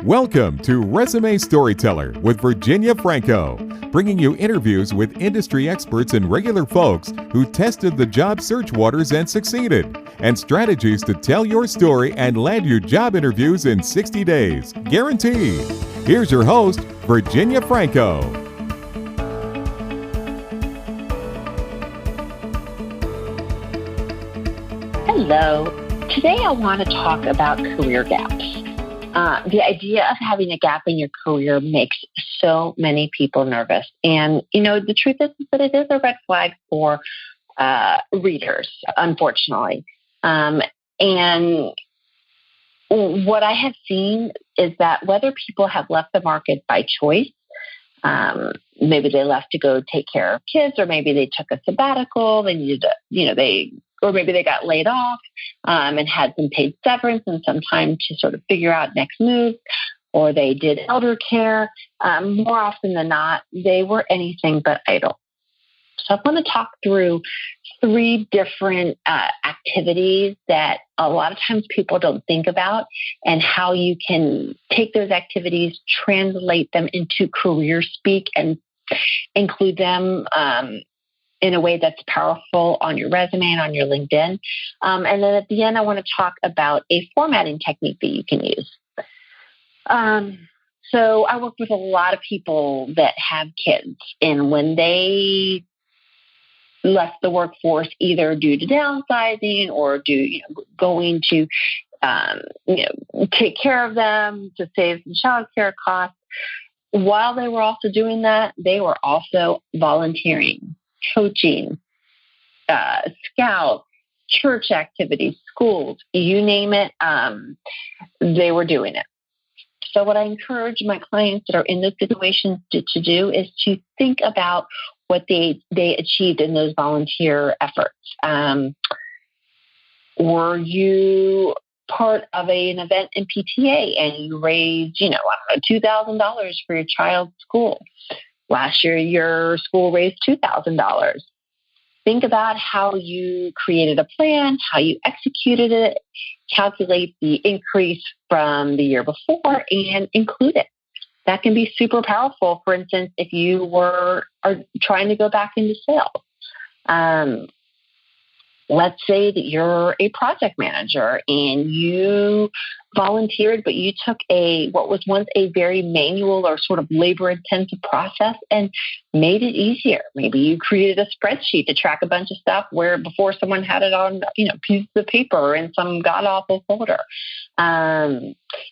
Welcome to Resume Storyteller with Virginia Franco, bringing you interviews with industry experts and regular folks who tested the job search waters and succeeded, and strategies to tell your story and land your job interviews in 60 days, guaranteed. Here's your host, Virginia Franco. Hello. Today I want to talk about career gaps. The idea of having a gap in your career makes so many people nervous. And, the truth is that it is a red flag for readers, unfortunately. And what I have seen is that whether people have left the market by choice, maybe they left to go take care of kids, or maybe they took a sabbatical, they needed to, or maybe they got laid off and had some paid severance and some time to sort of figure out next move, or they did elder care. More often than not, they were anything but idle. So I want to talk through 3 different activities that a lot of times people don't think about, and how you can take those activities, translate them into career speak, and include them in a way that's powerful on your resume and on your LinkedIn. And then at the end, I want to talk about a formatting technique that you can use. So I work with a lot of people that have kids, and when they left the workforce, either due to downsizing or going to take care of them to save some child care costs, while they were also doing that, they were also volunteering, coaching, scouts, church activities, schools, you name it, they were doing it. So what I encourage my clients that are in those situations to do is to think about what they achieved in those volunteer efforts. Were you part of an event in PTA and you raised, $2,000 for your child's school? Last year, your school raised $2,000. Think about how you created a plan, how you executed it, calculate the increase from the year before, and include it. That can be super powerful. For instance, if you are trying to go back into sales. Let's say that you're a project manager and you volunteered, but you took what was once a very manual or sort of labor-intensive process and made it easier. Maybe you created a spreadsheet to track a bunch of stuff where before someone had it on, pieces of paper or in some god-awful folder.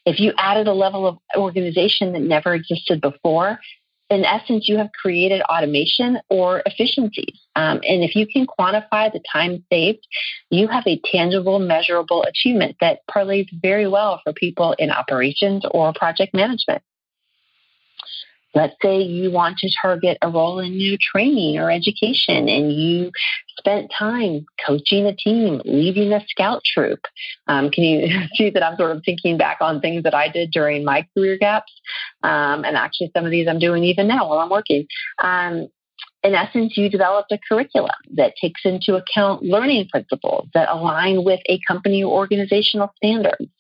If you added a level of organization that never existed before, in essence, you have created automation or efficiencies. And if you can quantify the time saved, you have a tangible, measurable achievement that parlays very well for people in operations or project management. Let's say you want to target a role in new training or education, and you spent time coaching a team, leading a scout troop. Can you see that I'm sort of thinking back on things that I did during my career gaps? And actually some of these I'm doing even now while I'm working. In essence, you developed a curriculum that takes into account learning principles that align with a company or organizational standards.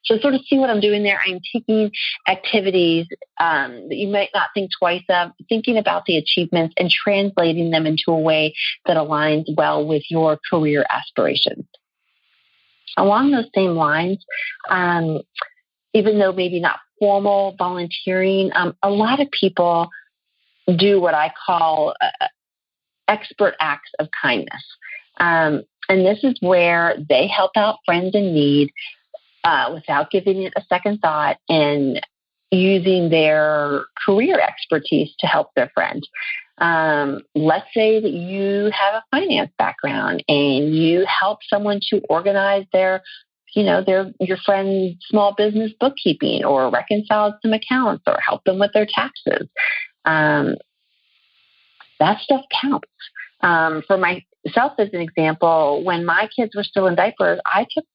So sort of see what I'm doing there. I'm taking activities that you might not think twice of, thinking about the achievements and translating them into a way that aligns well with your career aspirations. Along those same lines, even though maybe not formal volunteering, a lot of people do what I call expert acts of kindness. And this is where they help out friends in need without giving it a second thought and using their career expertise to help their friend. Let's say that you have a finance background and you help someone to organize your friend's small business bookkeeping, or reconcile some accounts, or help them with their taxes. That stuff counts. For myself, as an example, when my kids were still in diapers, I took,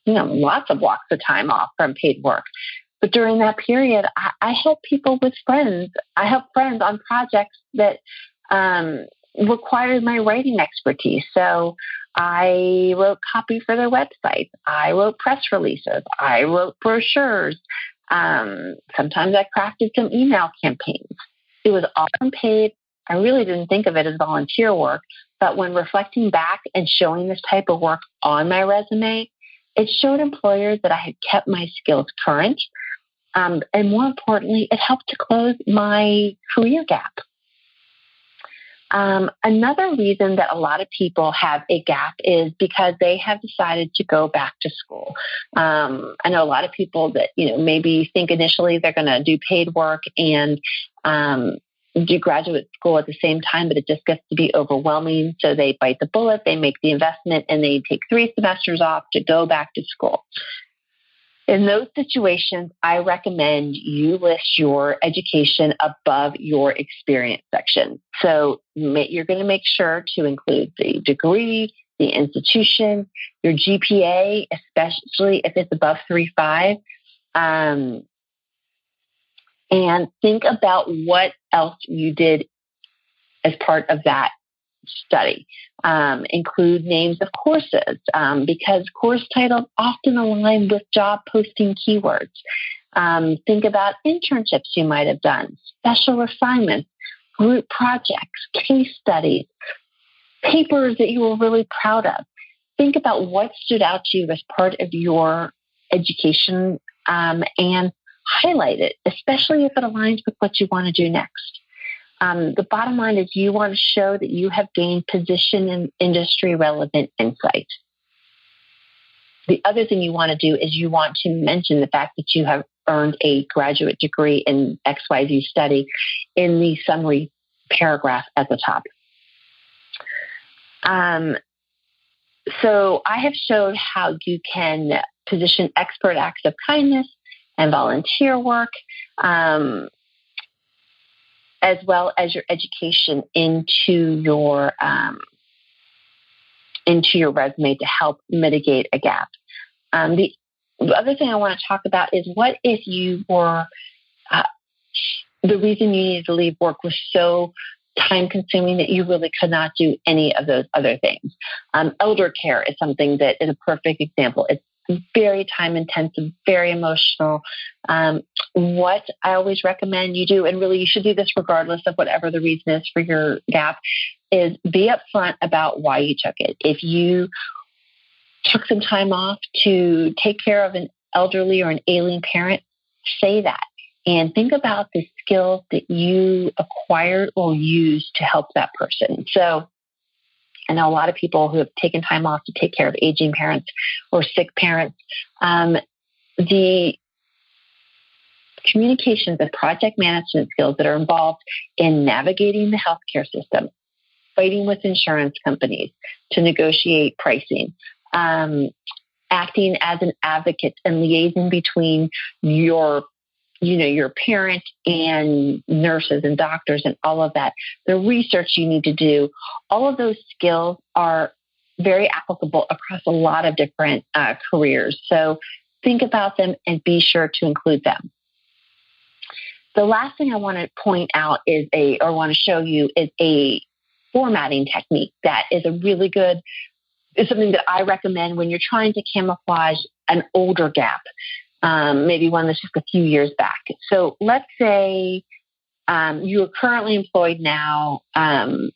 lots of blocks of time off from paid work. But during that period, I helped people with friends. I helped friends on projects that required my writing expertise. So I wrote copy for their websites. I wrote press releases. I wrote brochures. Sometimes I crafted some email campaigns. It was all unpaid. I really didn't think of it as volunteer work, but when reflecting back and showing this type of work on my resume, it showed employers that I had kept my skills current. And more importantly, it helped to close my career gap. Another reason that a lot of people have a gap is because they have decided to go back to school. I know a lot of people that, maybe think initially they're going to do paid work and do graduate school at the same time, but it just gets to be overwhelming. So they bite the bullet, they make the investment, and they take 3 semesters off to go back to school. In those situations, I recommend you list your education above your experience section. So you're going to make sure to include the degree, the institution, your GPA, especially if it's above 3.5. And think about what else you did as part of that study. Include names of courses, because course titles often align with job posting keywords. Think about internships you might have done, special assignments, group projects, case studies, papers that you were really proud of. Think about what stood out to you as part of your education, and highlight it, especially if it aligns with what you want to do next. The bottom line is you want to show that you have gained position and industry relevant insight. The other thing you want to do is you want to mention the fact that you have earned a graduate degree in XYZ study in the summary paragraph at the top. So I have showed how you can position expert acts of kindness and volunteer work, as well as your education into your resume to help mitigate a gap. The other thing I want to talk about is what if you were the reason you needed to leave work was so time-consuming that you really could not do any of those other things. Elder care is something that is a perfect example. It's very time-intensive, very emotional. What I always recommend you do, and really you should do this regardless of whatever the reason is for your gap, is be upfront about why you took it. If you took some time off to take care of an elderly or an ailing parent, say that. And think about the skills that you acquired or used to help that person. So I know a lot of people who have taken time off to take care of aging parents or sick parents. The communications and project management skills that are involved in navigating the healthcare system, fighting with insurance companies to negotiate pricing, acting as an advocate and liaising between your parent and nurses and doctors and all of that, the research you need to do, all of those skills are very applicable across a lot of different careers. So think about them and be sure to include them. The last thing I want to point out want to show you is a formatting technique that is is something that I recommend when you're trying to camouflage an older gap. Maybe one that's just a few years back. So let's say you're currently employed now, and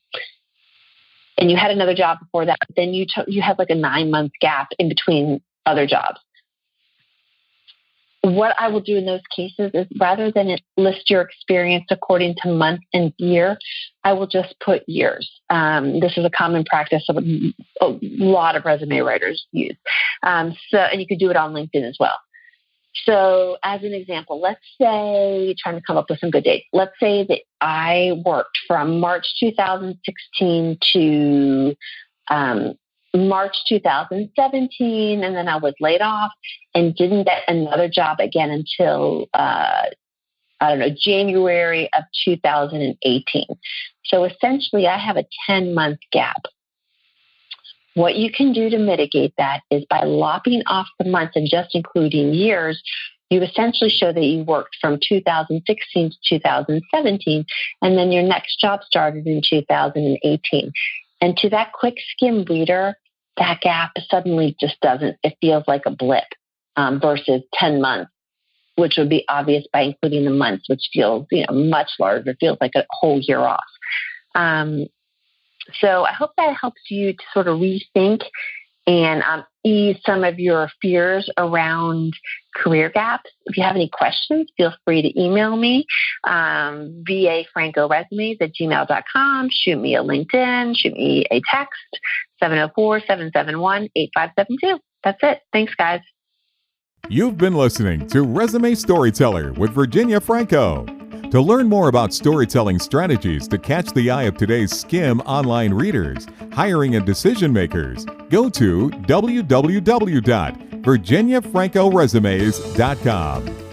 you had another job before that, but then you had like a 9-month gap in between other jobs. What I will do in those cases is rather than list your experience according to month and year, I will just put years. This is a common practice of a lot of resume writers use. And you could do it on LinkedIn as well. So as an example, let's say, trying to come up with some good dates, let's say that I worked from March 2016 to March 2017, and then I was laid off and didn't get another job again until, January of 2018. So essentially, I have a 10-month gap. What you can do to mitigate that is by lopping off the months and just including years, you essentially show that you worked from 2016 to 2017, and then your next job started in 2018. And to that quick skim reader, that gap suddenly just doesn't, it feels like a blip versus 10 months. which would be obvious by including the months, which feels much larger, feels like a whole year off. So I hope that helps you to sort of rethink and ease some of your fears around career gaps. If you have any questions, feel free to email me, VA Franco Resumes @gmail.com. Shoot me a LinkedIn, shoot me a text, 704-771-8572. That's it. Thanks, guys. You've been listening to Resume Storyteller with Virginia Franco. To learn more about storytelling strategies to catch the eye of today's skim online readers, hiring and decision makers, go to www.virginiafrancoresumes.com.